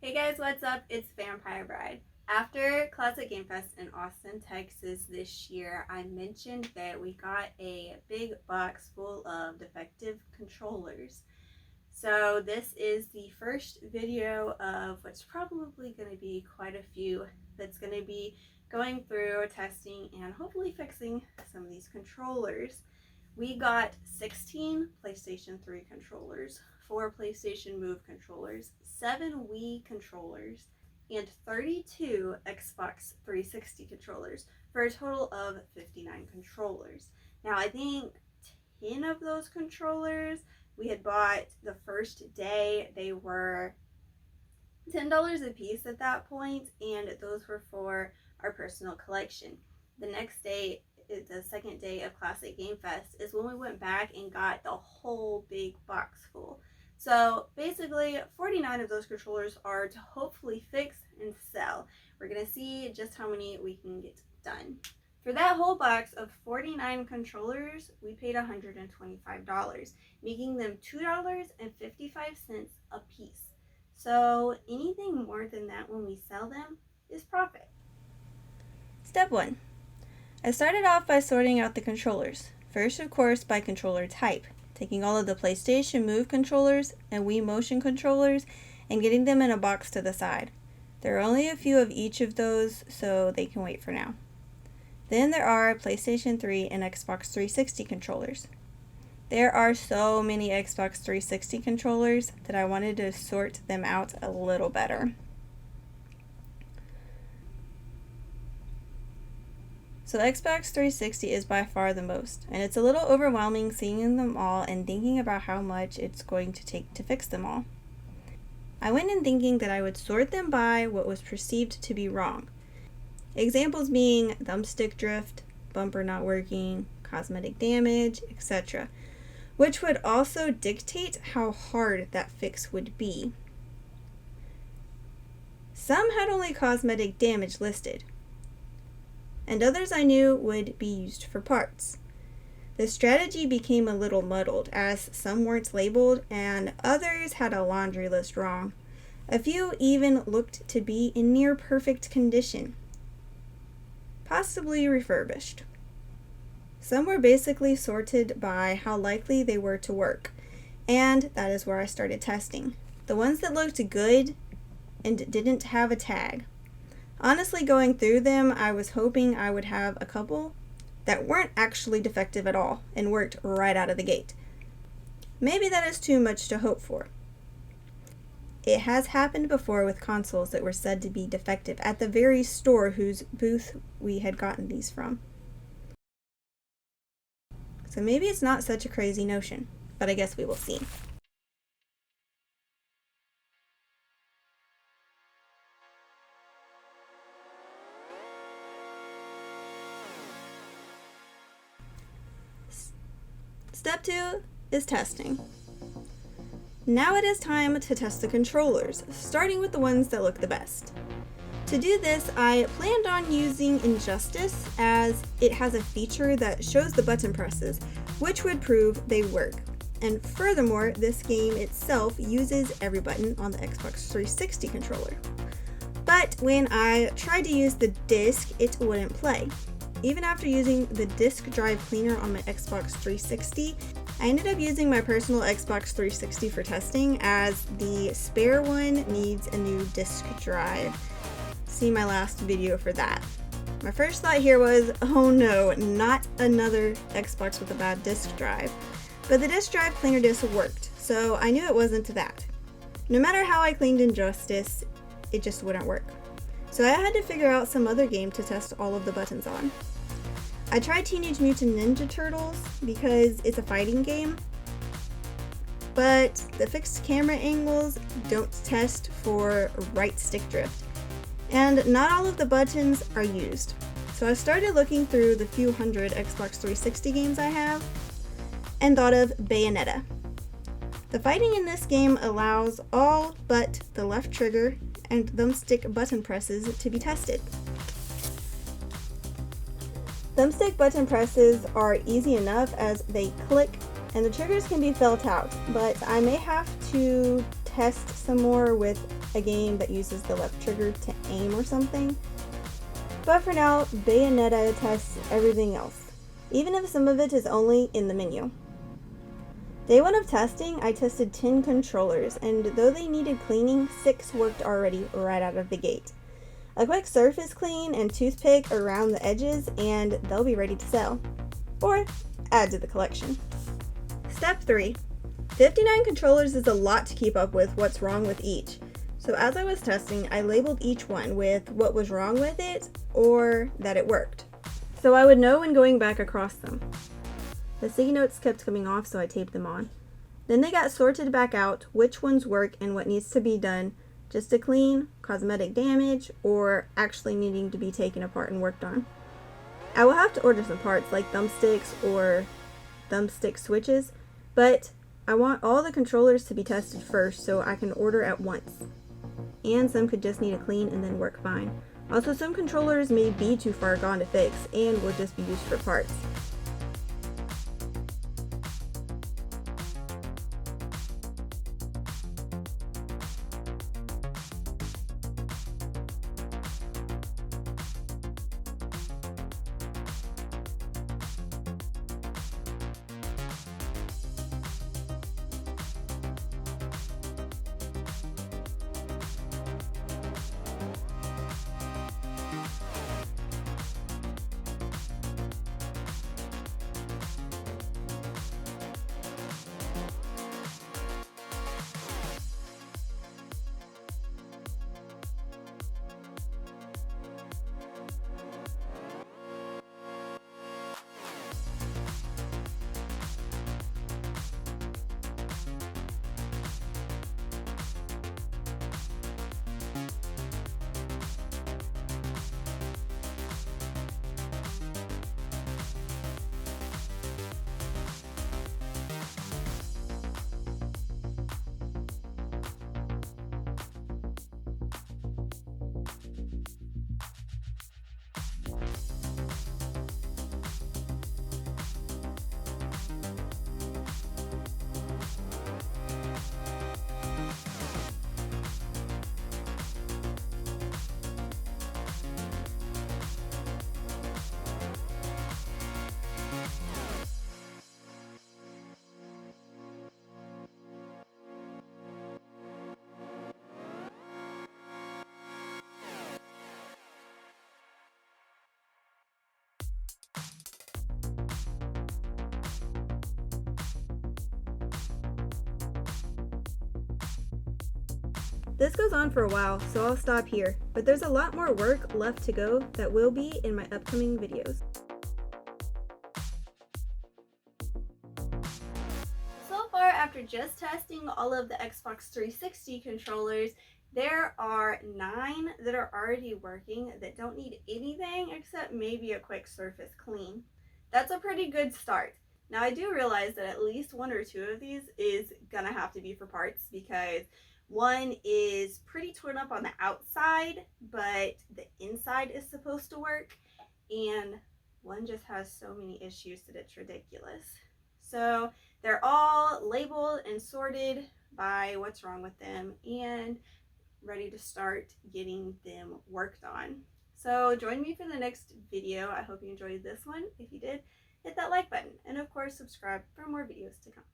Hey guys, what's up? It's Vampire Bride. After Classic Game Fest in Austin, Texas this year, I mentioned that we got a big box full of defective controllers. So this is the first video of what's probably going to be quite a few that's going to be going through testing and hopefully fixing some of these controllers. We got 16 PlayStation 3 controllers, 4 PlayStation Move controllers, 7 Wii controllers, and 32 Xbox 360 controllers for a total of 59 controllers. Now, I think 10 of those controllers we had bought the first day. They were $10 a piece at that point, and those were for our personal collection. The next day, the second day of Classic Game Fest, is when we went back and got the whole big box full. So basically 49 of those controllers are to hopefully fix and sell. We're going to see just how many we can get done. For that whole box of 49 controllers, we paid $125, making them $2.55 a piece. So anything more than that when we sell them is profit. Step 1. I started off by sorting out the controllers. First, of course, by controller type, taking all of the PlayStation Move controllers and Wii Motion controllers and getting them in a box to the side. There are only a few of each of those, so they can wait for now. Then there are PlayStation 3 and Xbox 360 controllers. There are so many Xbox 360 controllers that I wanted to sort them out a little better. So Xbox 360 is by far the most, and it's a little overwhelming seeing them all and thinking about how much it's going to take to fix them all. I went in thinking that I would sort them by what was perceived to be wrong. Examples being thumbstick drift, bumper not working, cosmetic damage, etc., which would also dictate how hard that fix would be. Some had only cosmetic damage listed, and others I knew would be used for parts. The strategy became a little muddled as some weren't labeled and others had a laundry list wrong. A few even looked to be in near perfect condition, possibly refurbished. Some were basically sorted by how likely they were to work, and that is where I started testing. The ones that looked good and didn't have a tag. Honestly, going through them, I was hoping I would have a couple that weren't actually defective at all and worked right out of the gate. Maybe that is too much to hope for. It has happened before with consoles that were said to be defective at the very store whose booth we had gotten these from. So maybe it's not such a crazy notion, but I guess we will see. Step 2 is testing. Now it is time to test the controllers, starting with the ones that look the best. To do this, I planned on using Injustice as it has a feature that shows the button presses, which would prove they work. And furthermore, this game itself uses every button on the Xbox 360 controller. But when I tried to use the disc, it wouldn't play. Even after using the disk drive cleaner on my Xbox 360, I ended up using my personal Xbox 360 for testing as the spare one needs a new disk drive. See my last video for that. My first thought here was, oh no, not another Xbox with a bad disk drive. But the disk drive cleaner disc worked, so I knew it wasn't that. No matter how I cleaned Injustice, it just wouldn't work. So I had to figure out some other game to test all of the buttons on. I tried Teenage Mutant Ninja Turtles because it's a fighting game, but the fixed camera angles don't test for right stick drift, and not all of the buttons are used. So I started looking through the few hundred Xbox 360 games I have, and thought of Bayonetta. The fighting in this game allows all but the left trigger and thumbstick button presses to be tested. Thumbstick button presses are easy enough as they click and the triggers can be felt out, but I may have to test some more with a game that uses the left trigger to aim or something. But for now, Bayonetta tests everything else, even if some of it is only in the menu. Day 1 of testing, I tested 10 controllers, and though they needed cleaning, 6 worked already right out of the gate. A quick surface clean and toothpick around the edges, and they'll be ready to sell. Or add to the collection. Step 3. 59 controllers is a lot to keep up with what's wrong with each. So as I was testing, I labeled each one with what was wrong with it or that it worked, so I would know when going back across them. The sticky notes kept coming off, so I taped them on. Then they got sorted back out, which ones work and what needs to be done, just to clean, cosmetic damage, or actually needing to be taken apart and worked on. I will have to order some parts like thumbsticks or thumbstick switches, but I want all the controllers to be tested first so I can order at once. And some could just need a clean and then work fine. Also, some controllers may be too far gone to fix and will just be used for parts. This goes on for a while, so I'll stop here, but there's a lot more work left to go that will be in my upcoming videos. So far, after just testing all of the Xbox 360 controllers, there are 9 that are already working that don't need anything except maybe a quick surface clean. That's a pretty good start. Now, I do realize that at least 1 or 2 of these is gonna have to be for parts because one is pretty torn up on the outside, but the inside is supposed to work, and one just has so many issues that it's ridiculous. So they're all labeled and sorted by what's wrong with them and ready to start getting them worked on. So join me for the next video. I hope you enjoyed this one. If you did, hit that like button, and of course subscribe for more videos to come.